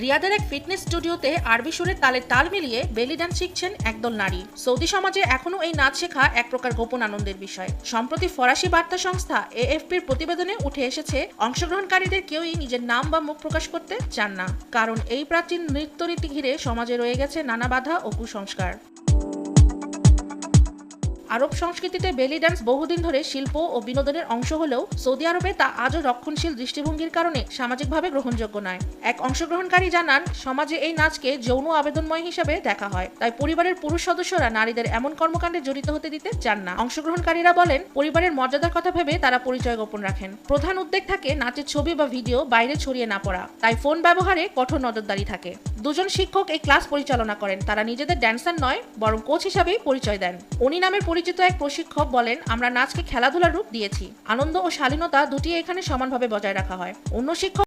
রিয়াদের এক ফিটনেস স্টুডিওতে আরবি সুরে তালে তাল মিলিয়ে বেলি ডান্স শিখছেন একদল নারী। সৌদি সমাজে এখনো এই নাচ শেখা এক প্রকার গোপন আনন্দের বিষয়। সম্প্রতি ফরাসি বার্তা সংস্থা এএফপির প্রতিবেদনে উঠে এসেছে, অংশগ্রহণকারীদের কেউই নিজের নাম বা মুখ প্রকাশ করতে চান না, কারণ এই প্রাচীন নৃত্যরীতি ঘিরে সমাজে রয়ে গেছে নানা বাধা ও কুসংস্কার। আরব সংস্কৃতিতে বেলি ডান্স বহুদিন ধরে শিল্প ও বিনোদনের অংশ হলেও সৌদি আরবে তা আজও রক্ষণশীল দৃষ্টিভঙ্গির কারণে সামাজিকভাবে গ্রহণযোগ্য নয়। এক অংশগ্রহণকারী জানান, সমাজে এই নাচকে যৌন আবেদনময় হিসেবে দেখা হয়, তাই পরিবারের পুরুষ সদস্যরা নারীদের এমন কর্মকাণ্ডে জড়িত হতে দিতে চান না। অংশগ্রহণকারীরা বলেন, পরিবারের মর্যাদার কথা ভেবে তারা পরিচয় গোপন রাখেন। প্রধান উদ্বেগ থাকে নাচের ছবি বা ভিডিও বাইরে ছড়িয়ে না পড়া, তাই ফোন ব্যবহারে কঠোর নজরদারি থাকে। দুজন শিক্ষক এই ক্লাস পরিচালনা করেন, তারা নিজেদের ড্যান্সার নয় বরং কোচ হিসাবেই পরিচয় দেন। উনি নামের পরিচিত এক প্রশিক্ষক বলেন, আমরা নাচকে খেলাধুলার রূপ দিয়েছি, আনন্দ ও শালীনতা দুটি এখানে সমানভাবে বজায় রাখা হয়। অন্য শিক্ষক